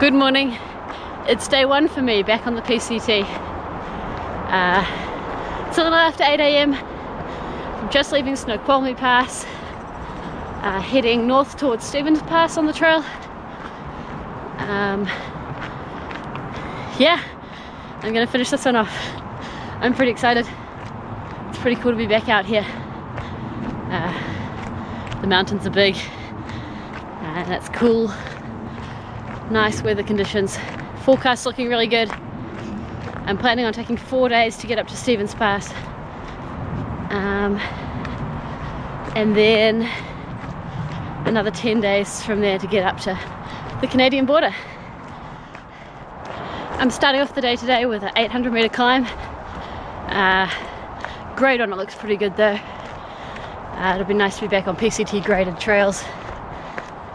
Good morning. It's day one for me back on the PCT. It's a little after 8 AM. I'm just leaving Snoqualmie Pass, heading north towards Stevens Pass on the trail. Yeah, I'm gonna finish this one off. I'm pretty excited. It's pretty cool to be back out here. The mountains are big, and it's cool. Nice weather conditions. Forecast looking really good. I'm planning on taking 4 days to get up to Stevens Pass. And then another 10 days from there to get up to the Canadian border. I'm starting off the day today with an 800-meter climb. Grade on it looks pretty good though. It'll be nice to be back on PCT graded trails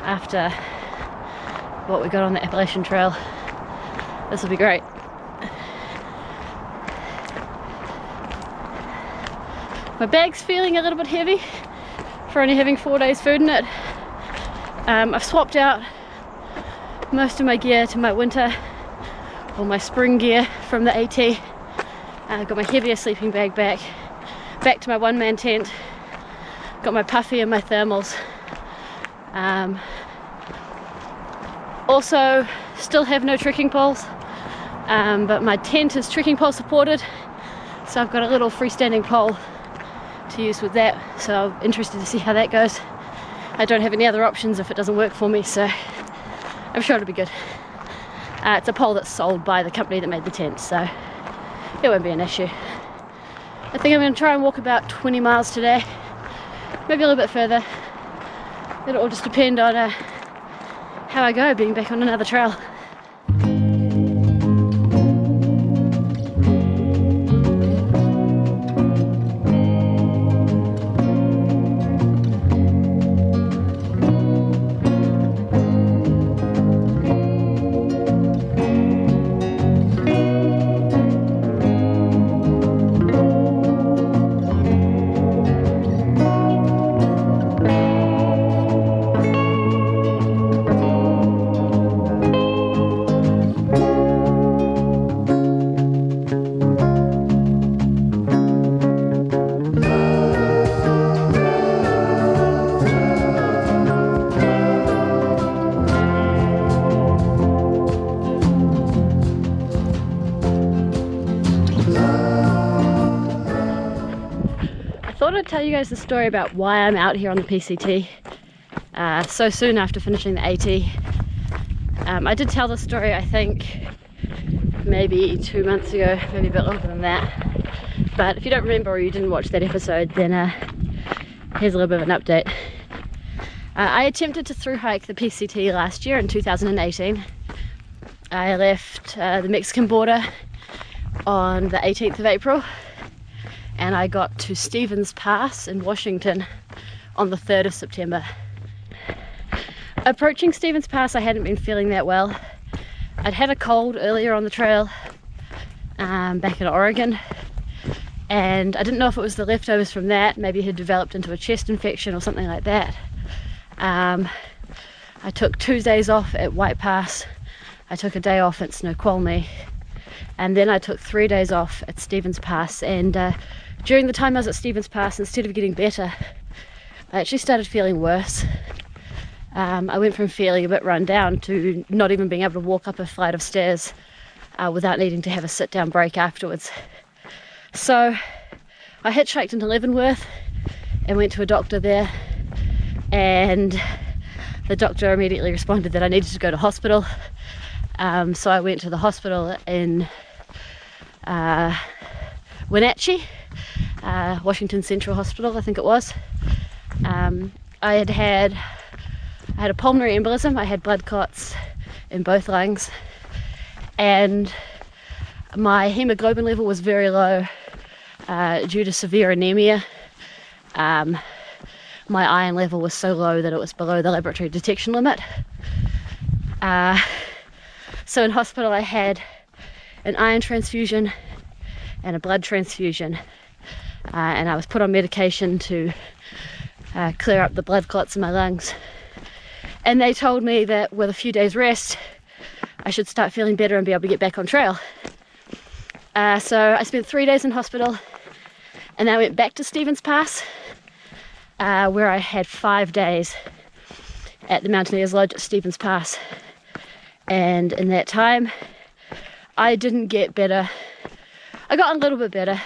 after what we got on the Appalachian Trail. This will be great. My bag's feeling a little bit heavy for only having 4 days food in it. I've swapped out most of my gear to my winter or my spring gear from the AT. I've got my heavier sleeping bag back to my one-man tent. Got my puffy and my thermals. Also, still have no trekking poles, but my tent is trekking pole supported, so I've got a little freestanding pole to use with that, so I'm interested to see how that goes. I don't have any other options if it doesn't work for me, so I'm sure it'll be good. It's a pole that's sold by the company that made the tent, so it won't be an issue. I think I'm going to try and walk about 20 miles today, maybe a little bit further. It'll all just depend on how I go being back on another trail. I thought I'd tell you guys the story about why I'm out here on the PCT so soon after finishing the AT. I did tell the story, I think, maybe 2 months ago, maybe a bit longer than that. But if you don't remember or you didn't watch that episode, then here's a little bit of an update. I attempted to thru-hike the PCT last year in 2018. I left the Mexican border on the 18th of April. And I got to Stevens Pass in Washington on the 3rd of September. Approaching Stevens Pass, I hadn't been feeling that well. I'd had a cold earlier on the trail back in Oregon, and I didn't know if it was the leftovers from that. Maybe it had developed into a chest infection or something like that. I took 2 days off at White Pass. I took a day off at Snoqualmie, and then I took 3 days off at Stevens Pass. And during the time I was at Stevens Pass, instead of getting better, I actually started feeling worse. I went from feeling a bit run down to not even being able to walk up a flight of stairs without needing to have a sit-down break afterwards. So I hitchhiked into Leavenworth and went to a doctor there, and the doctor immediately responded that I needed to go to hospital. So I went to the hospital in Wenatchee, Washington Central Hospital, I think it was. I had a pulmonary embolism. I had blood clots in both lungs, and my hemoglobin level was very low due to severe anemia. My iron level was so low that it was below the laboratory detection limit. So in hospital I had an iron transfusion and a blood transfusion, and I was put on medication to clear up the blood clots in my lungs. And they told me that with a few days rest I should start feeling better and be able to get back on trail. So I spent 3 days in hospital, and then I went back to Stevens Pass, where I had 5 days at the Mountaineers Lodge at Stevens Pass. And in that time, I didn't get better. I got a little bit better,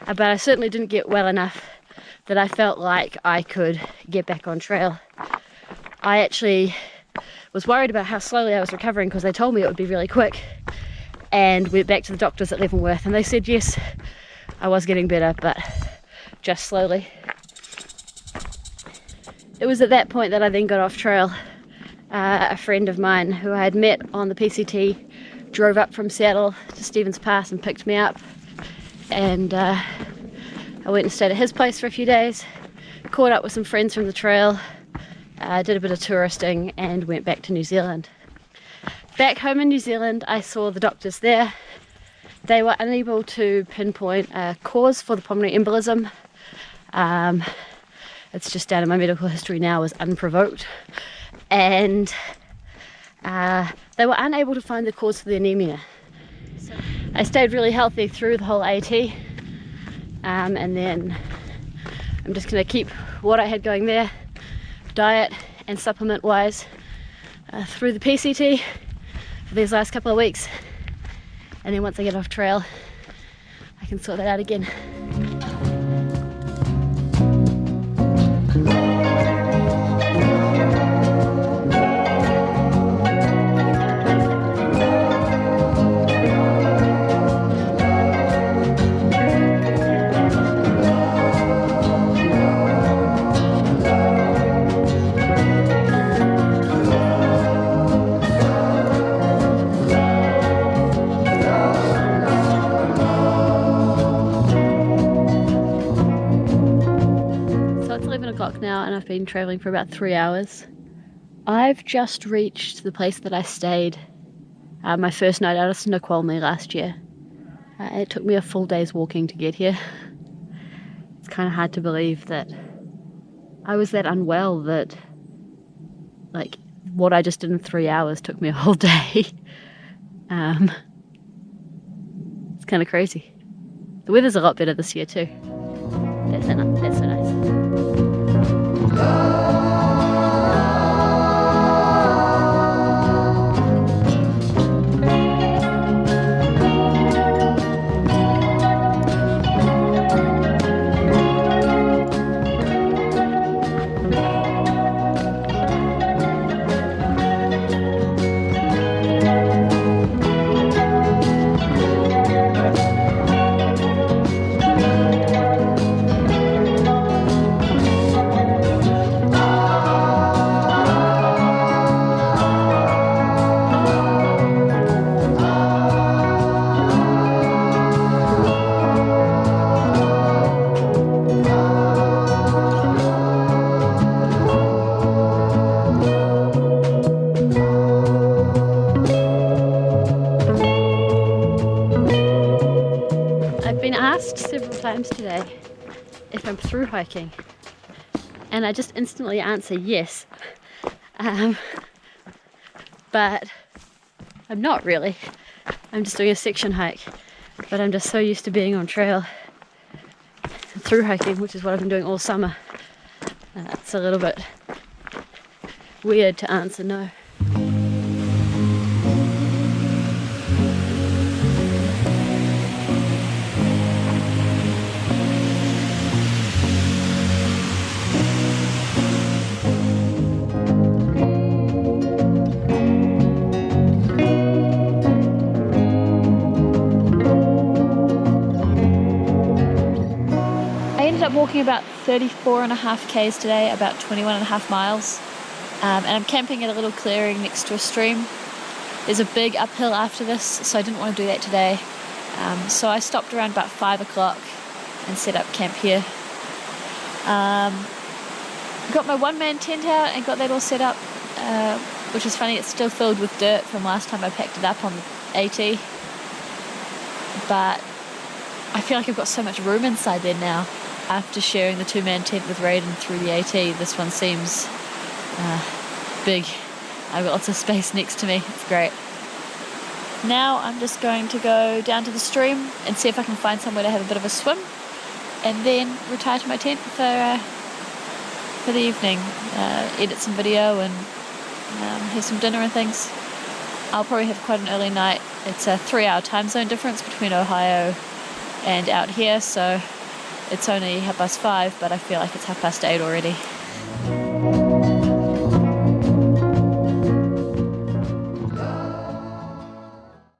but I certainly didn't get well enough that I felt like I could get back on trail. I actually was worried about how slowly I was recovering, because they told me it would be really quick, and went back to the doctors at Leavenworth, and they said yes, I was getting better, but just slowly. It was at that point that I then got off trail. A friend of mine who I had met on the PCT drove up from Seattle to Stevens Pass and picked me up, and I went and stayed at his place for a few days, caught up with some friends from the trail, did a bit of touristing, and went back to New Zealand. Back home in New Zealand, I saw the doctors there. They were unable to pinpoint a cause for the pulmonary embolism. It's just down in my medical history now as unprovoked. And they were unable to find the cause for the anemia. So I stayed really healthy through the whole AT, and then I'm just going to keep what I had going there, diet and supplement wise, through the PCT for these last couple of weeks, and then once I get off trail I can sort that out again. Now, and I've been traveling for about 3 hours. I've just reached the place that I stayed my first night out of Snoqualmie last year. It took me a full day's walking to get here. It's kind of hard to believe that I was that unwell, that like what I just did in 3 hours took me a whole day. It's kind of crazy. The weather's a lot better this year too. That's so nice. Several times today if I'm through hiking, and I just instantly answer yes, but I'm not really. I'm just doing a section hike, but I'm just so used to being on trail and through hiking, which is what I've been doing all summer. It's a little bit weird to answer no. Walking about 34.5 k's today, about 21.5 miles, and I'm camping at a little clearing next to a stream. There's a big uphill after this, so I didn't want to do that today, so I stopped around about 5 o'clock and set up camp here. Got my one-man tent out and got that all set up, which is funny, it's still filled with dirt from last time I packed it up on the AT, but I feel like I've got so much room inside there now. After sharing the two-man tent with Raiden through the AT, this one seems big. I've got lots of space next to me. It's great. Now I'm just going to go down to the stream and see if I can find somewhere to have a bit of a swim, and then retire to my tent for the evening, edit some video and have some dinner and things. I'll probably have quite an early night. It's a 3-hour time zone difference between Ohio and out here, so it's only 5:30, but I feel like it's 8:30 already.